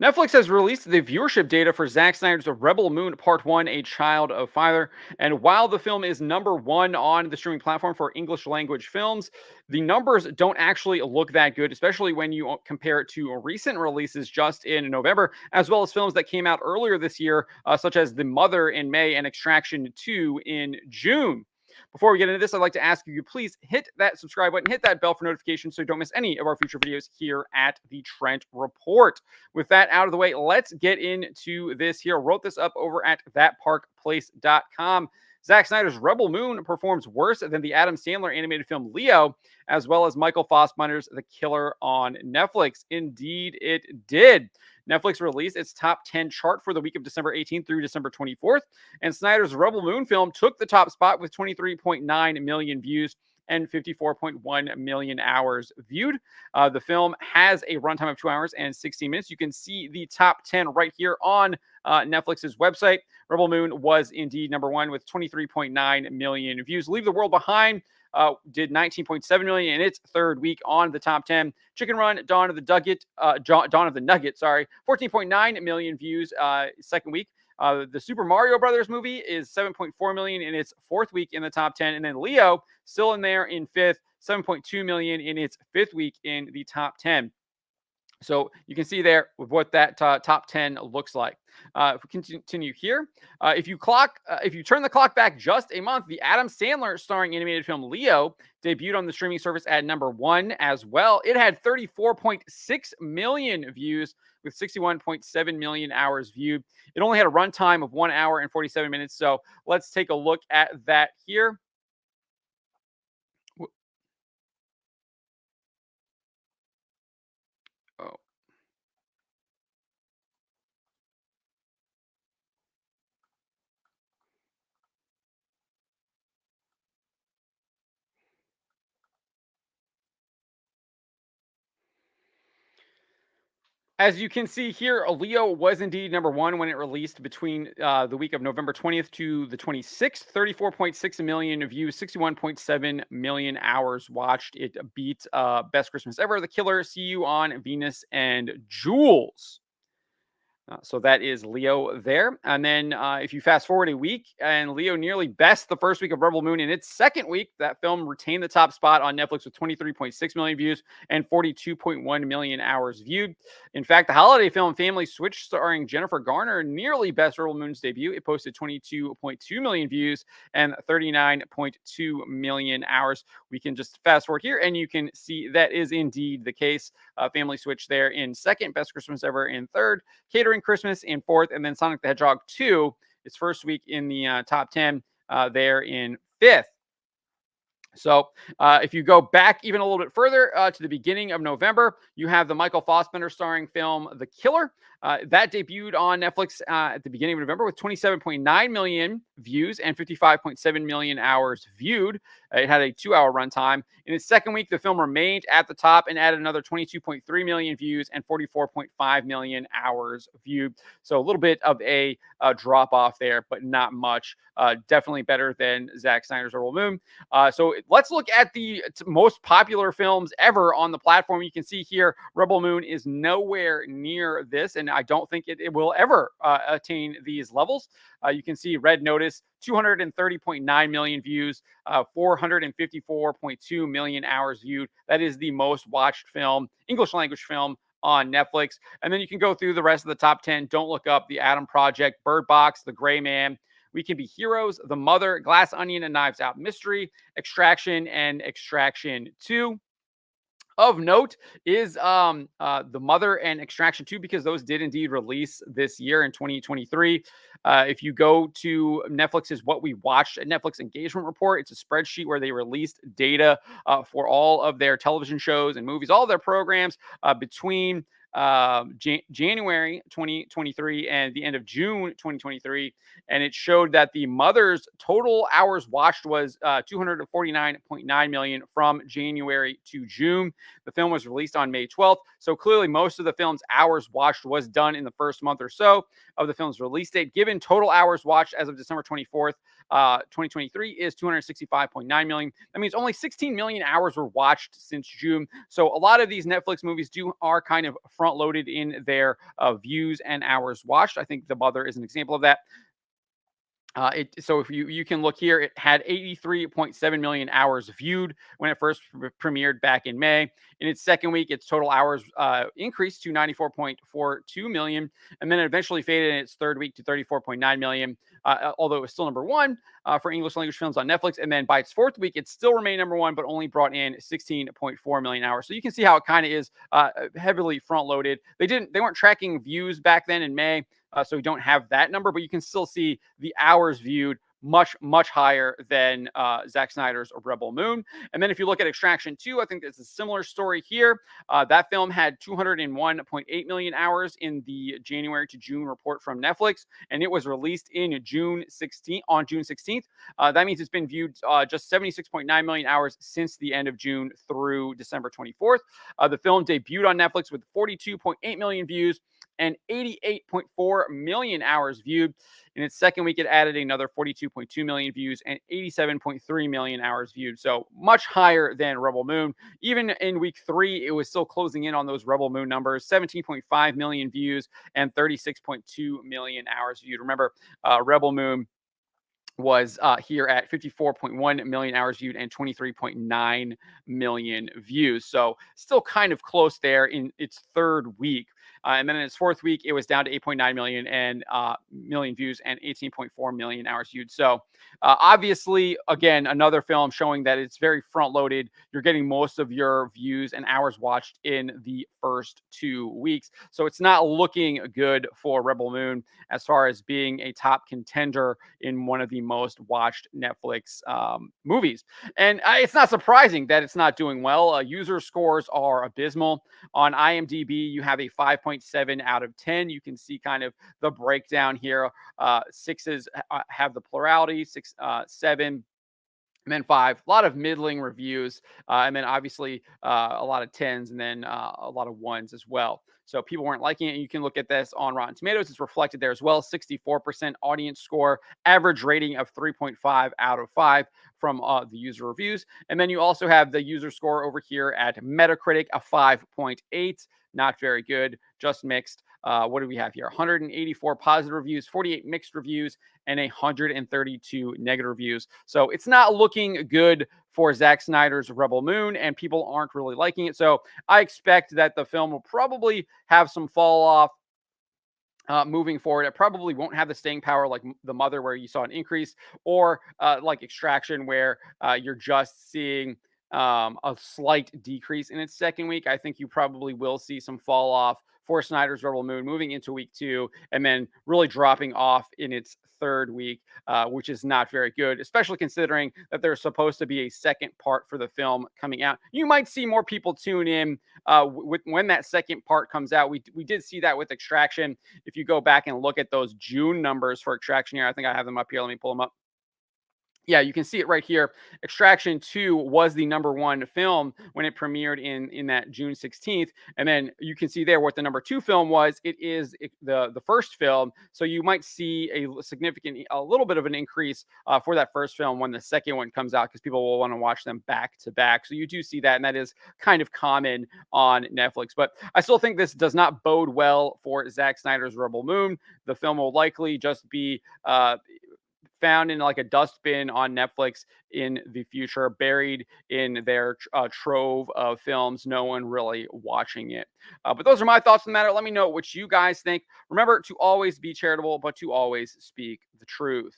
Netflix has released the viewership data for Zack Snyder's Rebel Moon Part 1, A Child of Fire. And while the film is number one on the streaming platform for English language films, the numbers don't actually look that good, especially when you compare it to recent releases just in November, as well as films that came out earlier this year, such as The Mother in May and Extraction 2 in June. Before we get into this, I'd like to ask you to please hit that subscribe button, hit that bell for notifications so you don't miss any of our future videos here at the Trent Report. With that out of the way, let's get into this here. Wrote this up over at thatparkplace.com. Zack Snyder's Rebel Moon performs worse than the Adam Sandler animated film Leo, as well as Michael Fassbender's The Killer on Netflix. Indeed, it did. Netflix released its top 10 chart for the week of December 18th through December 24th, and Snyder's Rebel Moon film took the top spot with 23.9 million views and 54.1 million hours viewed. The film has a runtime of 2 hours and 16 minutes. You can see the top 10 right here on Netflix's website. Rebel Moon was indeed number one with 23.9 million views. Leave the World Behind did 19.7 million in its third week on the top 10. Chicken Run, Dawn of the Nugget, sorry, 14.9 million views second week. The Super Mario Brothers movie is 7.4 million in its fourth week in the top 10. And then Leo still in there in fifth, 7.2 million in its fifth week in the top 10. So you can see there with what that top 10 looks like. If we continue here, if you turn the clock back just a month, the Adam Sandler starring animated film Leo debuted on the streaming service at number one as well. It had 34.6 million views with 61.7 million hours viewed. It only had a runtime of 1 hour and 47 minutes. So let's take a look at that here. Oh, as you can see here, Leo was indeed number one when it released between the week of November 20th to the 26th. 34.6 million views, 61.7 million hours watched. It beat Best Christmas Ever, The Killer, See You on Venus, and Jules. So that is Leo there. And then if you fast forward a week, and Leo nearly best the first week of Rebel Moon in its second week, that film retained the top spot on Netflix with 23.6 million views and 42.1 million hours viewed. In fact, the holiday film Family Switch, starring Jennifer Garner, nearly best Rebel Moon's debut. It posted 22.2 million views and 39.2 million hours. We can just fast forward here, and you can see that is indeed the case. Family Switch there in second, Best Christmas Ever in third, Catering Christmas in fourth, and then Sonic the Hedgehog 2, its first week in the top 10, there in fifth. So if you go back even a little bit further to the beginning of November, you have the Michael Fassbender starring film The Killer. That debuted on Netflix at the beginning of November with 27.9 million views and 55.7 million hours viewed. It had a 2-hour runtime. In its second week, the film remained at the top and added another 22.3 million views and 44.5 million hours viewed. So a little bit of a drop off there, but not much. Definitely better than Zack Snyder's Rebel Moon. So let's look at the most popular films ever on the platform. You can see here, Rebel Moon is nowhere near this, and I don't think it will ever attain these levels. You can see Red Notice, 230.9 million views, 454.2 million hours viewed. That is the most watched film, English language film on Netflix. And then you can go through the rest of the top 10. Don't Look Up, The Atom Project, Bird Box, The Gray Man, We Can Be Heroes, The Mother, Glass Onion, and Knives Out Mystery, Extraction, and Extraction 2. Of note is The Mother and Extraction 2, because those did indeed release this year in 2023. If you go to Netflix's What We Watched at Netflix Engagement Report, it's a spreadsheet where they released data for all of their television shows and movies, all of their programs between January 2023 and the end of June 2023. And it showed that The Mother's total hours watched was 249.9 million from January to June. The film was released on May 12th. So clearly most of the film's hours watched was done in the first month or so of the film's release date. Given total hours watched as of December 24th, 2023 is 265.9 million. That means only 16 million hours were watched since June. So a lot of these Netflix movies are kind of front front loaded in their views and hours watched. I think The Mother is an example of that. So if you can look here, it had 83.7 million hours viewed when it first premiered back in May. In its second week, its total hours increased to 94.42 million, and then it eventually faded in its third week to 34.9 million. Although it was still number one for English language films on Netflix, and then by its fourth week, it still remained number one, but only brought in 16.4 million hours. So you can see how it kind of is heavily front loaded. They weren't tracking views back then in May. So we don't have that number, but you can still see the hours viewed much higher than Zack Snyder's Rebel Moon. And then if you look at Extraction 2, I think it's a similar story here. That film had 201.8 million hours in the January to June report from Netflix, and it was released in June 16th on June 16th. That means it's been viewed just 76.9 million hours since the end of June through December 24th. The film debuted on Netflix with 42.8 million views and 88.4 million hours viewed. In its second week, it added another 42.2 million views and 87.3 million hours viewed. So much higher than Rebel Moon. Even in week 3, it was still closing in on those Rebel Moon numbers, 17.5 million views and 36.2 million hours viewed. Remember, Rebel Moon was here at 54.1 million hours viewed and 23.9 million views. So still kind of close there in its third week. And then in its fourth week, it was down to 8.9 million and million views and 18.4 million hours viewed. So obviously, again, another film showing that it's very front loaded. You're getting most of your views and hours watched in the first 2 weeks. So it's not looking good for Rebel Moon as far as being a top contender in one of the most watched Netflix movies. And it's not surprising that it's not doing well. User scores are abysmal. On IMDb, you have a 5.7 out of 10. You can see kind of the breakdown here. Sixes have the plurality, 7, and then 5. A lot of middling reviews, and then obviously a lot of 10s, and then a lot of 1s as well. So people weren't liking it. You can look at this on Rotten Tomatoes. It's reflected there as well. 64% audience score, average rating of 3.5 out of 5 from the user reviews. And then you also have the user score over here at Metacritic, a 5.8. Not very good, just mixed. What do we have here? 184 positive reviews, 48 mixed reviews, and 132 negative reviews. So it's not looking good for Zack Snyder's Rebel Moon, and people aren't really liking it. So I expect that the film will probably have some fall off moving forward. It probably won't have the staying power like The Mother, where you saw an increase, or like Extraction, where you're just seeing a slight decrease in its second week. I think you probably will see some fall off for Snyder's Rebel Moon moving into week 2, and then really dropping off in its third week, which is not very good, especially considering that there's supposed to be a second part for the film coming out. You might see more people tune in when that second part comes out. We did see that with Extraction. If you go back and look at those June numbers for Extraction here, I think I have them up here. Let me pull them up. Yeah, you can see it right here. Extraction 2 was the number one film when it premiered in that June 16th. And then you can see there what the number 2 film was. It is the first film. So you might see a little bit of an increase for that first film when the second one comes out, because people will want to watch them back to back. So you do see that, and that is kind of common on Netflix. But I still think this does not bode well for Zack Snyder's Rebel Moon. The film will likely just be found in like a dustbin on Netflix in the future, buried in their trove of films, no one really watching it. But those are my thoughts on the matter. Let me know what you guys think. Remember to always be charitable, but to always speak the truth.